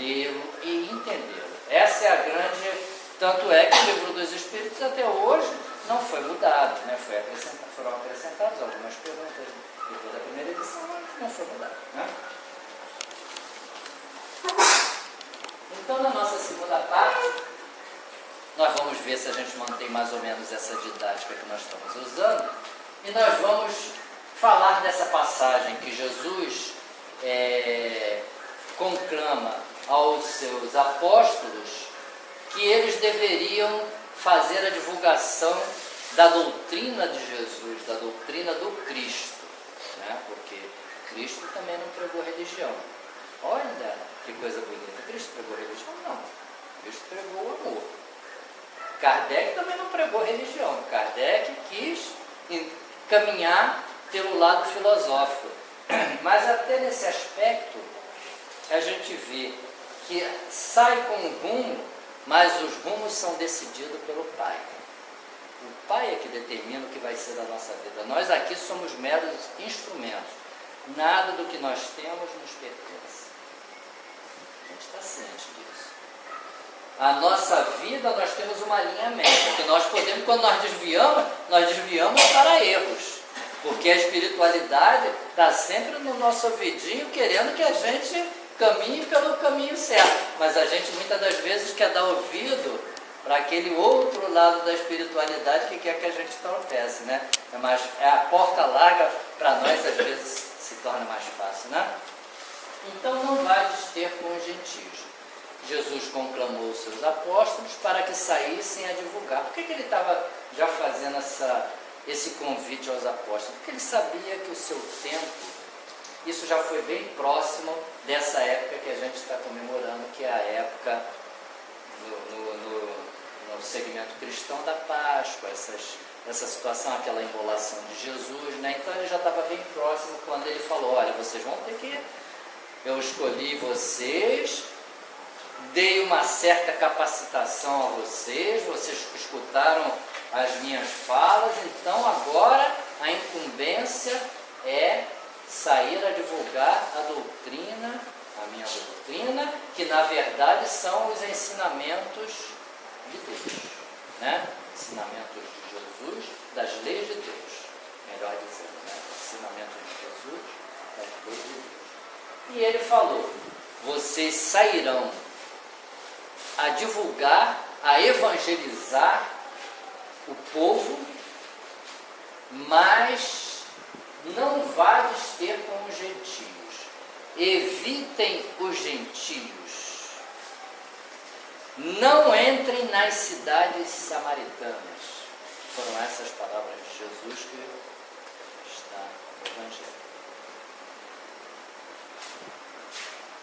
lê-lo e entendê-lo. Essa é a grande... Tanto é que o livro dos Espíritos até hoje não foi mudado, né? Foram acrescentadas algumas perguntas depois da primeira edição, mas não foi mudado, né? Então, na nossa segunda parte, nós vamos ver se a gente mantém mais ou menos essa didática que nós estamos usando, e nós vamos falar dessa passagem que Jesus conclama aos seus apóstolos que eles deveriam fazer a divulgação da doutrina de Jesus, da doutrina do Cristo, né? Porque Cristo também não pregou religião. Olha que coisa bonita, Cristo pregou religião? Não, Cristo pregou o amor. Kardec também não pregou religião, Kardec quis caminhar pelo lado filosófico, mas até nesse aspecto a gente vê que sai com um rumo, mas os rumos são decididos pelo Pai. O Pai é que determina o que vai ser da nossa vida. Nós aqui somos meros instrumentos. Nada do que nós temos nos pertence. A gente está ciente disso. A nossa vida, nós temos uma linha média, que nós podemos, quando nós desviamos para erros. Porque a espiritualidade está sempre no nosso ouvidinho, querendo que a gente caminhe pelo caminho certo, mas a gente muitas das vezes quer dar ouvido para aquele outro lado da espiritualidade que quer que a gente tropece, né? A porta larga para nós às vezes se torna mais fácil, né? Então não vades ter com os gentios. Jesus conclamou os seus apóstolos para que saíssem a divulgar. Por que ele estava já fazendo esse convite aos apóstolos? Porque ele sabia que o seu tempo, isso já foi bem próximo dessa época que a gente está comemorando, que é a época no segmento cristão da Páscoa, essa situação, aquela imolação de Jesus, né? Então ele já estava bem próximo quando ele falou, olha, vocês vão ter que... Eu escolhi vocês, dei uma certa capacitação a vocês escutaram as minhas falas, então agora a incumbência é sair a divulgar a doutrina, a minha doutrina, que na verdade são os ensinamentos de Deus, né? Ensinamentos de Jesus, das leis de Deus, melhor dizendo, né? Ensinamentos de Jesus, das leis de Deus. E ele falou, vocês sairão a divulgar, a evangelizar o povo, mas não vades ter com os gentios. Evitem os gentios. Não entrem nas cidades samaritanas. Foram essas palavras de Jesus que está no Evangelho.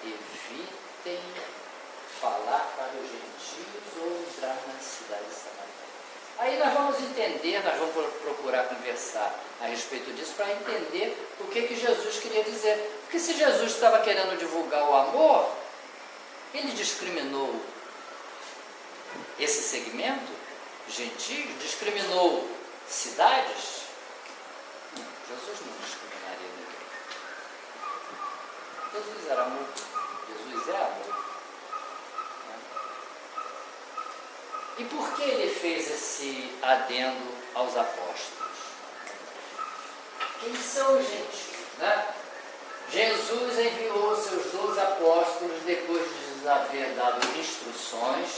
Evitem falar para os gentios ou entrar nas cidades samaritanas. Aí nós vamos entender, nós vamos procurar conversar a respeito disso para entender o que Jesus queria dizer. Porque se Jesus estava querendo divulgar o amor, ele discriminou esse segmento gentil, discriminou cidades. Não, Jesus não discriminaria ninguém. Jesus era amor. Jesus é amor. E por que ele fez esse adendo aos apóstolos? Quem são os gentios, né? Jesus enviou seus 12 apóstolos depois de haver dado instruções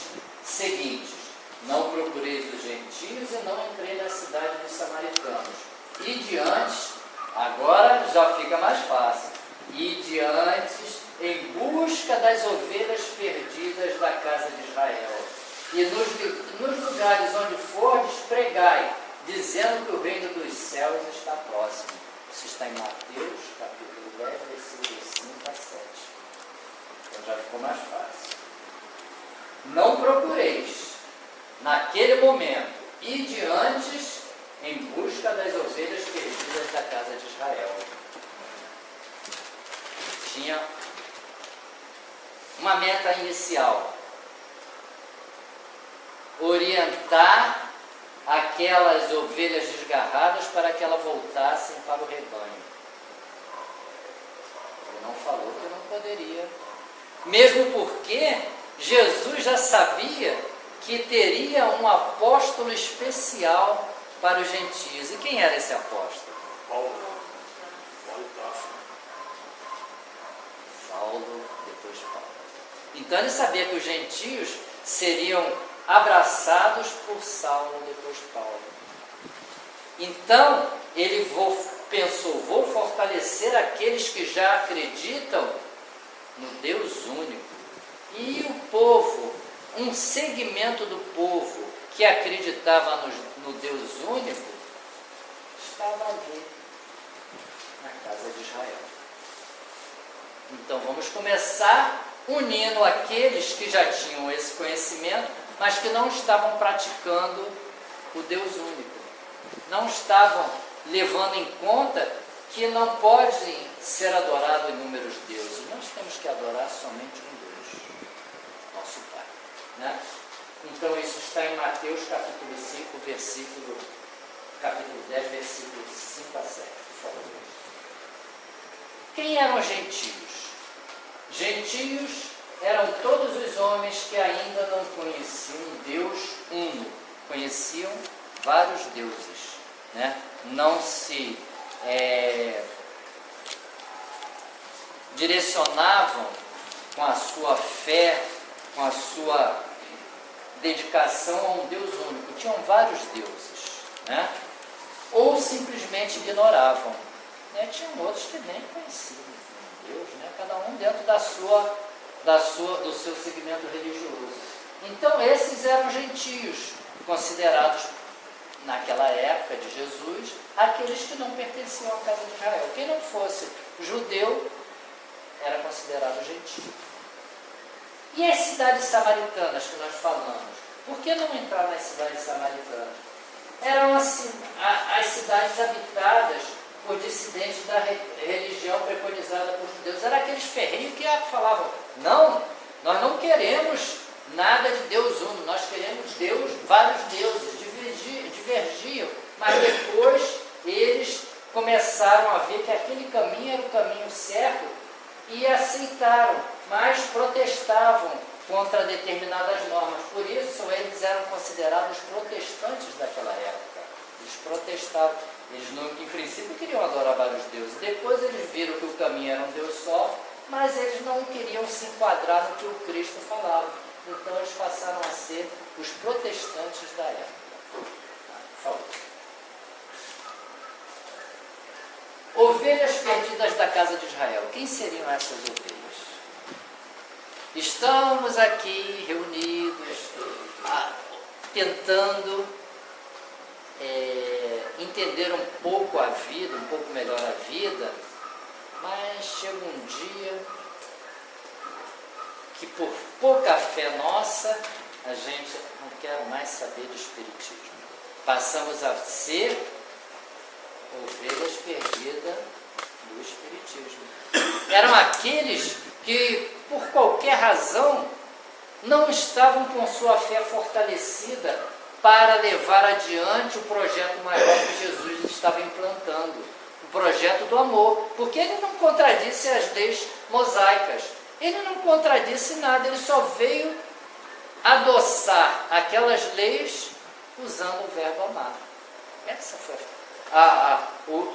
seguintes: não procureis os gentios e não entrei na cidade dos samaritanos. E diante, agora já fica mais fácil, e diante em busca das ovelhas perdidas da casa de Israel. E nos lugares onde fordes, pregai, dizendo que o reino dos céus está próximo. Isso está em Mateus, capítulo 10, versículos 5 a 7. Então já ficou mais fácil. Não procureis, naquele momento, ide antes em busca das ovelhas perdidas da casa de Israel. Tinha uma meta inicial: orientar aquelas ovelhas desgarradas para que elas voltassem para o rebanho. Ele não falou que não poderia Mesmo porque Jesus já sabia que teria um apóstolo especial para os gentios. E quem era esse apóstolo? Paulo, depois Paulo. Então ele sabia que os gentios seriam abraçados por Saulo, depois Paulo. Então ele pensou, vou fortalecer aqueles que já acreditam no Deus único. E o povo, um segmento do povo que acreditava no Deus único, estava ali, na casa de Israel. Então vamos começar unindo aqueles que já tinham esse conhecimento, mas que não estavam praticando o Deus único. Não estavam levando em conta que não pode ser adorado inúmeros deuses. Nós temos que adorar somente um Deus, nosso Pai. Né? Então isso está em Mateus capítulo 5, capítulo 10, versículos 5 a 7, por favor. Quem eram os gentios? Gentios eram todos os homens que ainda não conheciam um Deus uno, conheciam vários deuses, né? Não se direcionavam com a sua fé, com a sua dedicação a um Deus único, tinham vários deuses, né? Ou simplesmente ignoravam, né? Tinham outros que nem conheciam Deus, né? Cada um dentro do seu segmento religioso. Então esses eram gentios, considerados naquela época de Jesus, aqueles que não pertenciam à casa de Israel. Quem não fosse judeu era considerado gentio. E as cidades samaritanas que nós falamos? Por que não entrar nas cidades samaritanas? Eram as cidades habitadas por dissidentes da religião preconizada por judeus. Eram aqueles ferrinhos que falavam, não, nós não queremos nada de Deus uno, nós queremos vários deuses, divergiam, mas depois eles começaram a ver que aquele caminho era o caminho certo e aceitaram, mas protestavam contra determinadas normas. Por isso eles eram considerados protestantes daquela época. Eles protestavam. Eles, em princípio, queriam adorar vários deuses. Depois eles viram que o caminho era um Deus só, mas eles não queriam se enquadrar no que o Cristo falava. Então eles passaram a ser os protestantes da época. Por favor. Ovelhas perdidas da casa de Israel. Quem seriam essas ovelhas? Estamos aqui reunidos, tentando entender um pouco a vida, um pouco melhor a vida, mas chega um dia que por pouca fé nossa, a gente não quer mais saber do espiritismo. Passamos a ser ovelhas perdidas do espiritismo. Eram aqueles que, por qualquer razão, não estavam com sua fé fortalecida para levar adiante o projeto maior que Jesus estava implantando, o projeto do amor, porque ele não contradisse as leis mosaicas, ele não contradisse nada, ele só veio adoçar aquelas leis usando o verbo amar. Essa foi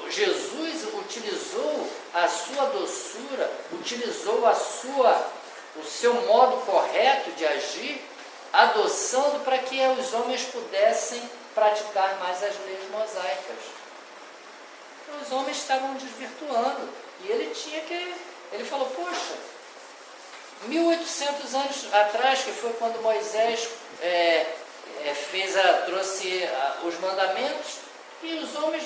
Jesus utilizou a sua doçura, utilizou o seu modo correto de agir, adoçando para que os homens pudessem praticar mais as leis mosaicas. Os homens estavam desvirtuando e ele falou, poxa, 1800 anos atrás, que foi quando Moisés trouxe os mandamentos, e os homens,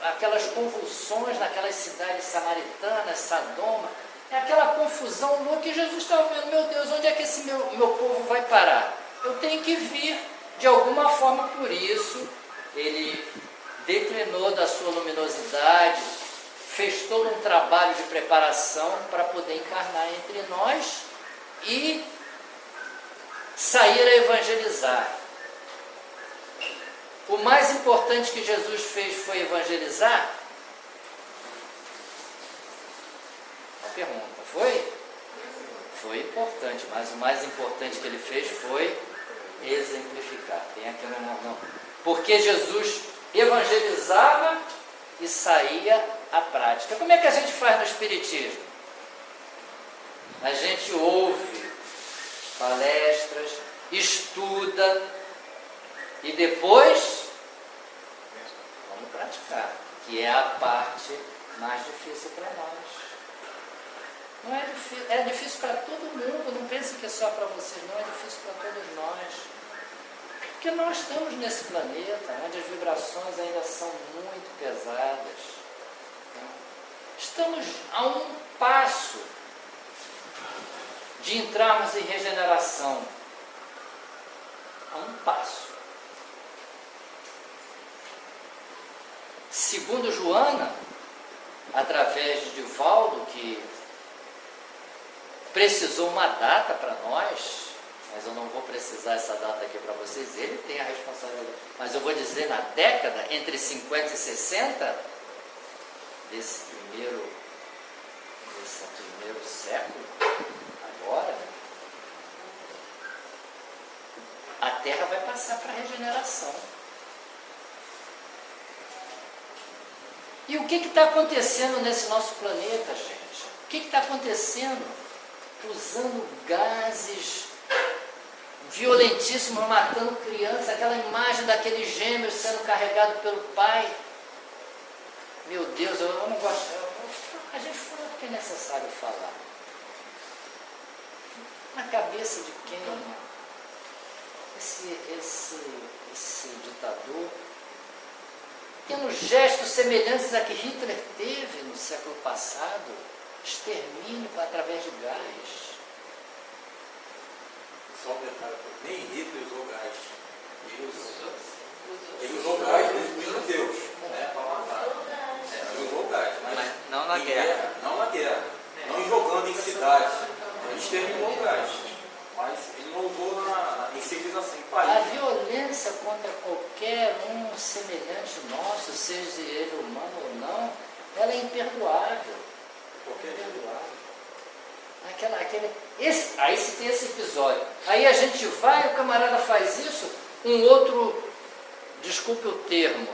aquelas convulsões naquelas cidades samaritanas, Sodoma, aquela confusão louca, e Jesus estava vendo, meu Deus, onde é que esse meu povo vai parar? Eu tenho que vir de alguma forma. Por isso ele declinou da sua luminosidade, fez todo um trabalho de preparação para poder encarnar entre nós e sair a evangelizar. O mais importante que Jesus fez foi evangelizar? pergunta. Foi? Foi importante, mas o mais importante que ele fez foi exemplificar. Tem aqui não. Porque Jesus evangelizava e saía à prática. Como é que a gente faz no Espiritismo? A gente ouve palestras, estuda e depois vamos praticar, que é a parte mais difícil para nós. Não é difícil, é difícil para todo mundo, não pense que é só para vocês, não, é difícil para todos nós. Porque nós estamos nesse planeta onde as vibrações ainda são muito pesadas. Estamos a um passo de entrarmos em regeneração. A um passo. Segundo Joana, através de Divaldo, que precisou uma data para nós, mas eu não vou precisar essa data aqui para vocês, ele tem a responsabilidade, mas eu vou dizer na década, entre 50 e 60, desse primeiro século, agora, a Terra vai passar para a regeneração. E o que está acontecendo nesse nosso planeta, gente? O que está acontecendo? Usando gases violentíssimos, matando crianças, aquela imagem daqueles gêmeos sendo carregados pelo pai. Meu Deus, eu não gosto. A gente fala porque é necessário falar. Na cabeça de quem esse ditador, tendo gestos semelhantes a que Hitler teve no século passado, extermínio através de gás. Só um detalhe, nem Hitler usou gás. Ele usou gás nos judeus, né, para matar. Ele usou gás, mas não na guerra. Não na guerra. Não jogando em cidades. Ele exterminou o gás. Mas ele não usou em civilização, em país. A violência contra qualquer um semelhante nosso, seja ele humano ou não, ela é imperdoável. Aí se tem esse episódio. Aí a gente vai, o camarada faz isso, um outro, desculpe o termo,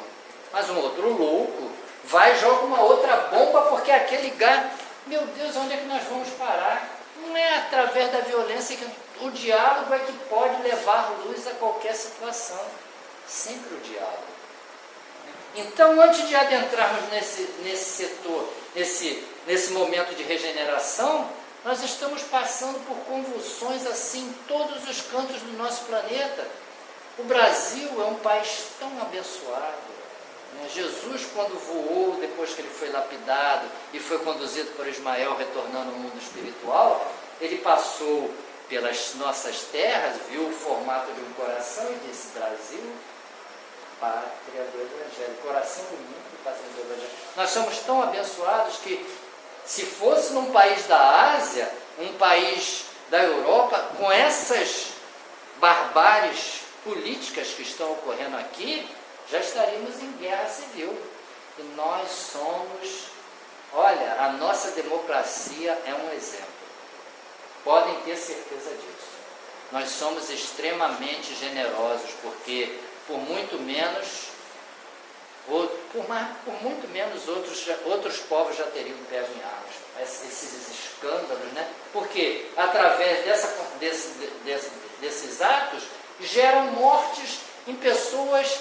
mas um outro louco, vai e joga uma outra bomba porque aquele gás, meu Deus, onde é que nós vamos parar? Não é através da violência que o diálogo é que pode levar luz a qualquer situação. Sempre o diálogo. Então, antes de adentrarmos nesse setor, nesse momento de regeneração, nós estamos passando por convulsões assim em todos os cantos do nosso planeta. O Brasil é um país tão abençoado. Jesus, quando voou, depois que ele foi lapidado e foi conduzido por Ismael, retornando ao mundo espiritual, ele passou pelas nossas terras, viu o formato de um coração e disse: Brasil, pátria do Evangelho, coração do mundo, pátria do Evangelho. Nós somos tão abençoados que, se fosse num país da Ásia, um país da Europa, com essas barbáries políticas que estão ocorrendo aqui, já estaríamos em guerra civil. E nós somos, olha, a nossa democracia é um exemplo. Podem ter certeza disso. Nós somos extremamente generosos, porque por muito menos outros povos já teriam pego em armas. Esses escândalos, né? Porque através desses atos geram mortes em pessoas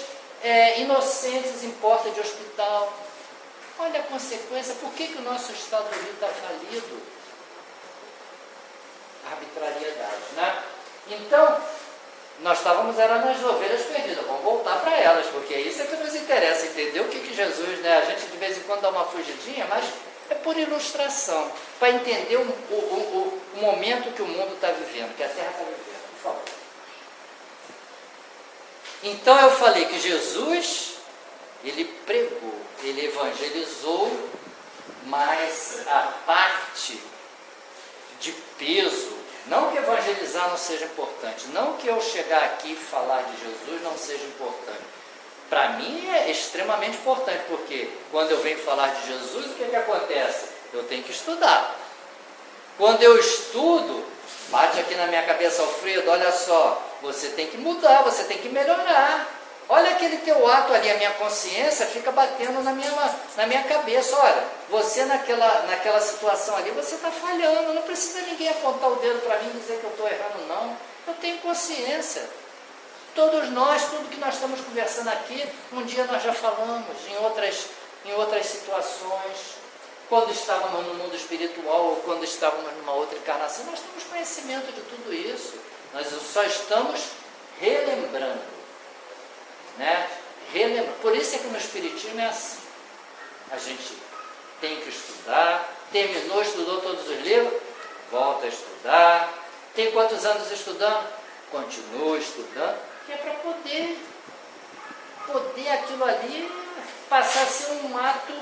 inocentes em porta de hospital. Olha a consequência. Por que o nosso Estado Unido está falido? Arbitrariedade, né? Então, nós estávamos nas ovelhas perdidas, vamos voltar para elas, porque isso é que nos interessa, entender o que Jesus, né? A gente de vez em quando dá uma fugidinha, mas é por ilustração, para entender o momento que o mundo está vivendo, que a Terra está vivendo. Por favor. Então eu falei que Jesus, ele pregou, ele evangelizou, mas a parte de peso, não que evangelizar não seja importante, não que eu chegar aqui e falar de Jesus não seja importante. Para mim é extremamente importante, porque quando eu venho falar de Jesus, o que acontece? Eu tenho que estudar. Quando eu estudo, bate aqui na minha cabeça, Alfredo, olha só, você tem que mudar, você tem que melhorar. Olha aquele teu ato ali, a minha consciência fica batendo na minha cabeça. Olha, você naquela situação ali, você está falhando. Não precisa ninguém apontar o dedo para mim e dizer que eu estou errando, não. Eu tenho consciência. Todos nós, tudo que nós estamos conversando aqui, um dia nós já falamos em outras situações. Quando estávamos no mundo espiritual ou quando estávamos numa outra encarnação, nós temos conhecimento de tudo isso. Nós só estamos relembrando. Né? Por isso é que no Espiritismo é assim. A gente tem que estudar, terminou, estudou todos os livros, volta a estudar. Tem quantos anos estudando? Continua estudando, que é para poder aquilo ali passar a ser um ato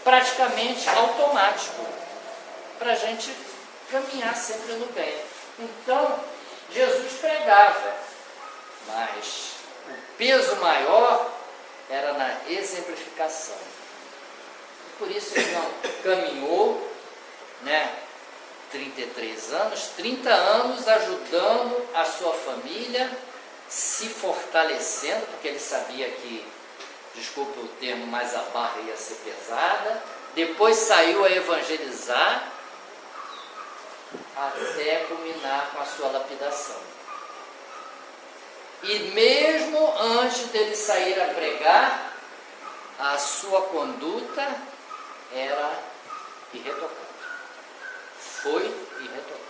praticamente automático, para a gente caminhar sempre no bem. Então, Jesus pregava, mas o peso maior era na exemplificação. Por isso ele não caminhou, 33 anos, 30 anos ajudando a sua família, se fortalecendo, porque ele sabia que, desculpe o termo, mas a barra ia ser pesada. Depois saiu a evangelizar, até culminar com a sua lapidação. E mesmo antes dele sair a pregar, a sua conduta era irretocável. Foi irretocável.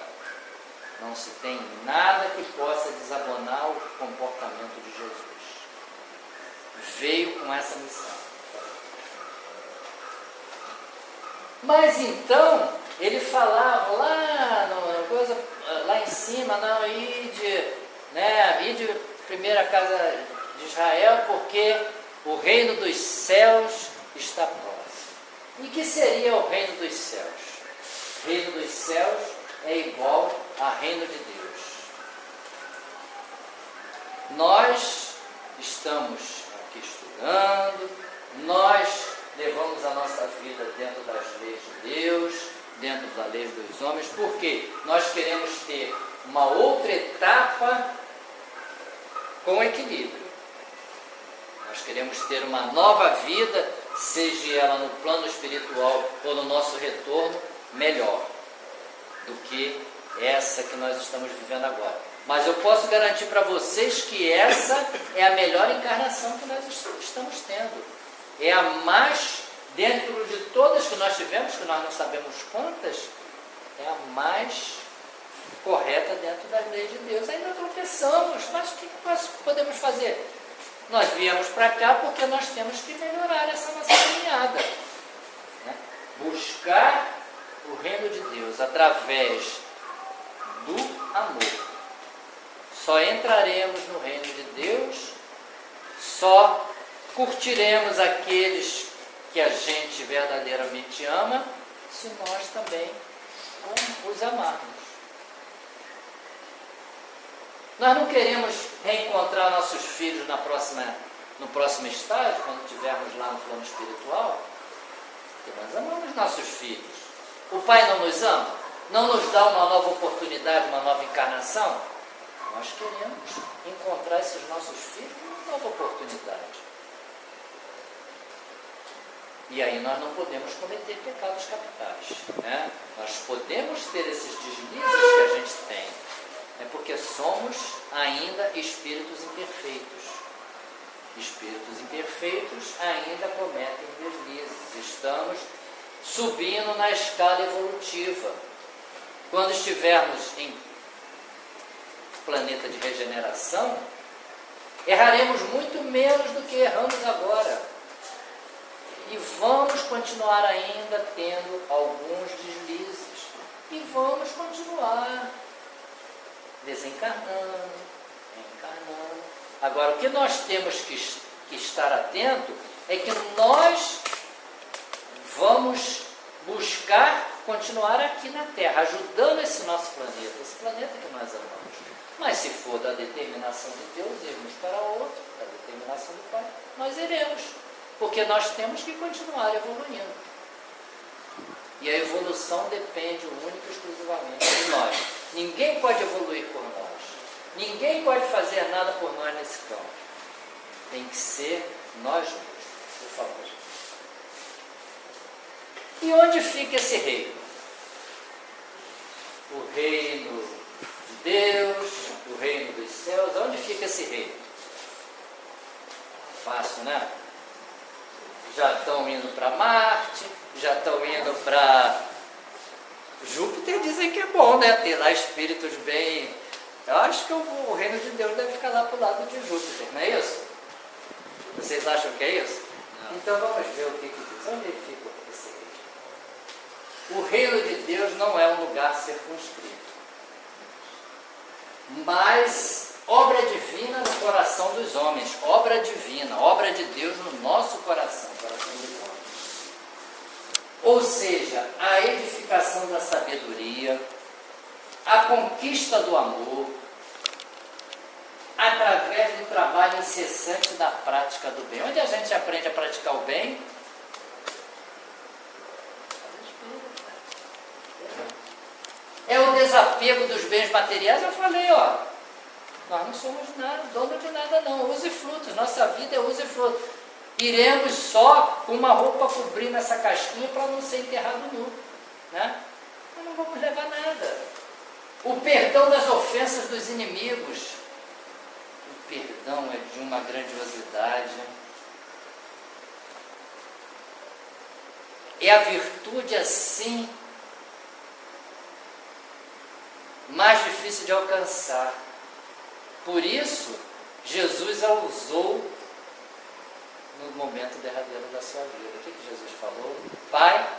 Não se tem nada que possa desabonar o comportamento de Jesus. Veio com essa missão. Mas então, ele falava lá em cima, não, ide primeira casa de Israel, porque o reino dos céus está próximo. E que seria o reino dos céus? O reino dos céus é igual ao reino de Deus. Nós estamos aqui estudando, nós levamos a nossa vida dentro das leis de Deus, dentro da lei dos homens, porque nós queremos ter uma outra etapa com equilíbrio. Nós queremos ter uma nova vida, seja ela no plano espiritual ou no nosso retorno, melhor do que essa que nós estamos vivendo agora. Mas eu posso garantir para vocês que essa é a melhor encarnação que nós estamos tendo. É a mais, dentro de todas que nós tivemos, que nós não sabemos quantas, é a mais correta dentro das leis de Deus. Ainda tropeçamos, mas o que nós podemos fazer? Nós viemos para cá porque nós temos que melhorar essa nossa caminhada, buscar o reino de Deus através do amor. Só entraremos no reino de Deus, só curtiremos aqueles que a gente verdadeiramente ama, se nós também os amarmos. Nós não queremos reencontrar nossos filhos no próximo estágio, quando estivermos lá no plano espiritual, porque nós amamos nossos filhos. O Pai não nos ama? Não nos dá uma nova oportunidade, uma nova encarnação? Nós queremos encontrar esses nossos filhos uma nova oportunidade. E aí nós não podemos cometer pecados capitais. Nós podemos ter esses deslizes que a gente tem. É porque somos ainda espíritos imperfeitos. Espíritos imperfeitos ainda cometem deslizes. Estamos subindo na escala evolutiva. Quando estivermos em planeta de regeneração, erraremos muito menos do que erramos agora. E vamos continuar ainda tendo alguns deslizes. E vamos continuar desencarnando, reencarnando. Agora, o que nós temos que estar atento é que nós vamos buscar continuar aqui na Terra, ajudando esse nosso planeta que nós amamos. Mas se for da determinação de Deus, irmos para outro, da determinação do Pai, nós iremos, porque nós temos que continuar evoluindo. E a evolução depende única e exclusivamente de nós. Ninguém pode evoluir por nós. Ninguém pode fazer nada por nós nesse campo. Tem que ser nós mesmos. Por favor. E onde fica esse reino? O reino de Deus, o reino dos céus. Onde fica esse reino? Fácil, né? Já estão indo para Marte, já estão indo para Júpiter. Dizem que é bom, né? Ter lá espíritos bem... Eu acho que o reino de Deus deve ficar lá para o lado de Júpiter, não é isso? Vocês acham que é isso? Não. Então vamos ver o que diz. Onde fica esse reino? O reino de Deus não é um lugar circunscrito, mas obra divina no coração dos homens, obra divina, obra de Deus no nosso coração, coração dos homens. Ou seja, a edificação da sabedoria, a conquista do amor, através do trabalho incessante da prática do bem. Onde a gente aprende a praticar o bem? É o desapego dos bens materiais. Eu falei, ó, nós não somos nada, dono de nada não, usufrutos, nossa vida é usufruto. Iremos só com uma roupa cobrindo essa casquinha para não ser enterrado nu, né? Nós não vamos levar nada. O perdão das ofensas dos inimigos. O perdão é de uma grandiosidade. É a virtude assim mais difícil de alcançar. Por isso, Jesus a usou no momento derradeiro da sua vida. O que Jesus falou? Pai,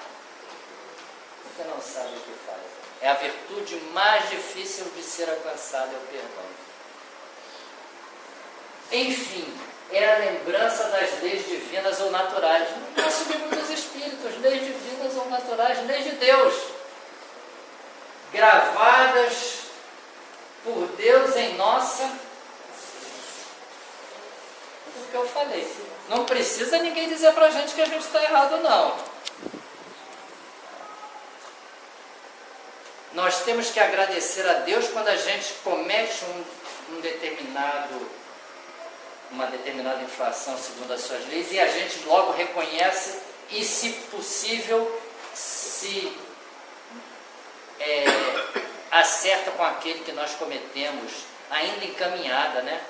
você não sabe o que faz. É a virtude mais difícil de ser alcançada, é o perdão. Enfim, é a lembrança das leis divinas ou naturais. Não é o livro dos Espíritos, leis divinas ou naturais, leis de Deus, gravadas por Deus em nossa... O que eu falei. Não precisa ninguém dizer para a gente que a gente está errado, não. Nós temos que agradecer a Deus quando a gente comete uma determinada infração segundo as suas leis, e a gente logo reconhece e, se possível, se acerta com aquele que nós cometemos, ainda em caminhada, né?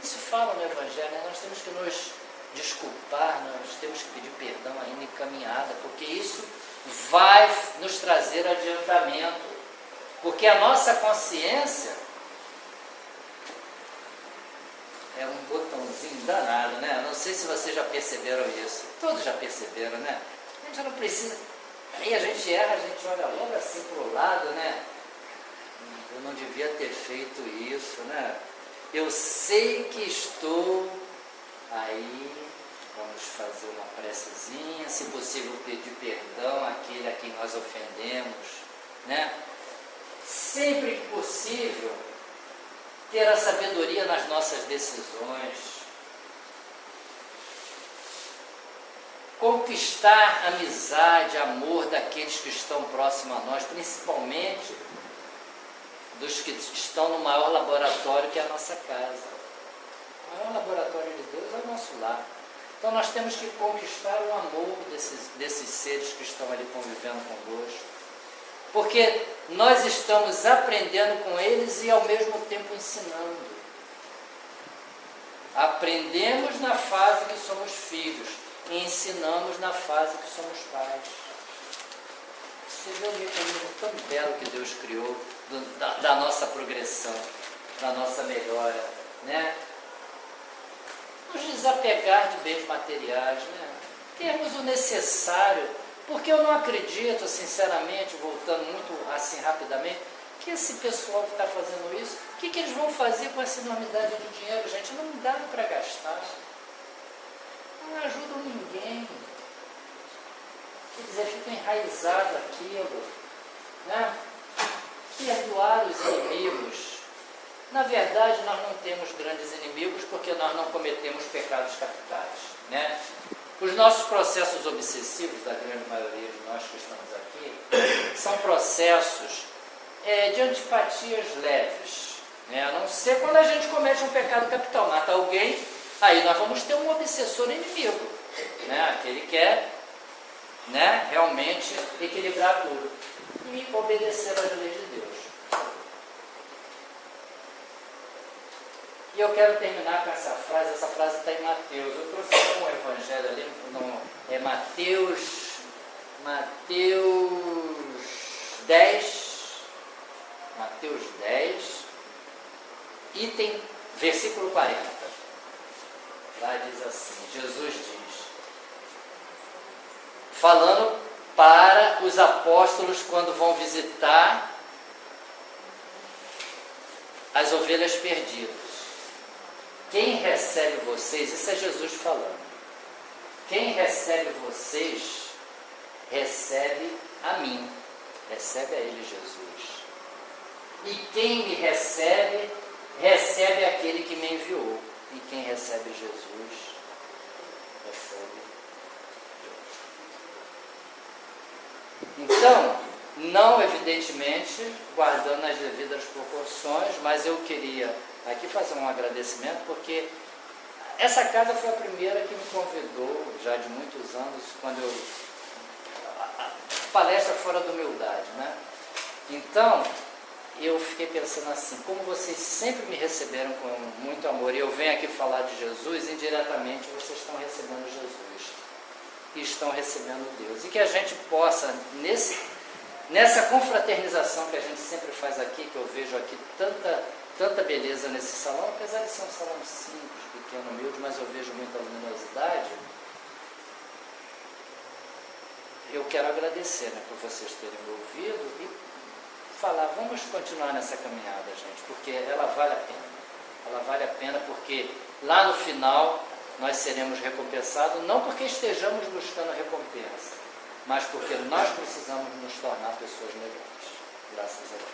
Isso fala no Evangelho, né? Nós temos que nos desculpar, nós temos que pedir perdão ainda em caminhada, porque isso vai nos trazer adiantamento, porque a nossa consciência é um botãozinho danado, né? Não sei se vocês já perceberam isso, todos já perceberam, né? A gente já não precisa, aí a gente erra, a gente olha logo assim para o lado, né? Eu não devia ter feito isso, né? Eu sei que estou aí, vamos fazer uma precezinha, se possível pedir perdão àquele a quem nós ofendemos, né? Sempre que possível, ter a sabedoria nas nossas decisões, conquistar amizade, amor daqueles que estão próximos a nós, principalmente dos que estão no maior laboratório, que é a nossa casa. O maior laboratório de Deus é o nosso lar. Então nós temos que conquistar o amor desses seres que estão ali convivendo conosco, porque nós estamos aprendendo com eles e ao mesmo tempo ensinando. Aprendemos na fase que somos filhos e ensinamos na fase que somos pais. Você vê o mecanismo tão belo que Deus criou da nossa progressão, da nossa melhora, né? Nos desapegar de bens materiais, né? Termos o necessário, porque eu não acredito, sinceramente, voltando muito assim rapidamente, que esse pessoal que está fazendo isso, o que eles vão fazer com essa enormidade de dinheiro, gente? Não dá para gastar, não ajudam ninguém. Quer dizer, fica enraizado aquilo, né? Perdoar os inimigos. Na verdade, nós não temos grandes inimigos porque nós não cometemos pecados capitais, né? Os nossos processos obsessivos, da grande maioria de nós que estamos aqui, são processos de antipatias leves. Né? A não ser quando a gente comete um pecado capital, mata alguém, aí nós vamos ter um obsessor inimigo, né? Que ele quer, né, realmente equilibrar tudo e obedecer às leis de Deus. E eu quero terminar com essa frase está em Mateus. Eu trouxe um evangelho ali, não, é Mateus 10, versículo 40. Lá diz assim, Jesus diz, falando para os apóstolos quando vão visitar as ovelhas perdidas. Quem recebe vocês, isso é Jesus falando, quem recebe vocês, recebe a mim, recebe a ele Jesus. E quem me recebe, recebe aquele que me enviou. E quem recebe Jesus, recebe Deus. Então, não evidentemente guardando as devidas proporções, mas eu queria aqui fazer um agradecimento, porque essa casa foi a primeira que me convidou, já de muitos anos, quando a palestra fora da humildade, né? Então, eu fiquei pensando assim, como vocês sempre me receberam com muito amor, e eu venho aqui falar de Jesus, indiretamente vocês estão recebendo Jesus, e estão recebendo Deus, e que a gente possa, nessa confraternização que a gente sempre faz aqui, que eu vejo aqui tanta beleza nesse salão, apesar de ser um salão simples, pequeno, humilde, mas eu vejo muita luminosidade. Eu quero agradecer, né, por vocês terem me ouvido e falar, vamos continuar nessa caminhada, gente, porque ela vale a pena. Ela vale a pena porque lá no final nós seremos recompensados, não porque estejamos buscando recompensa, mas porque nós precisamos nos tornar pessoas melhores. Graças a Deus.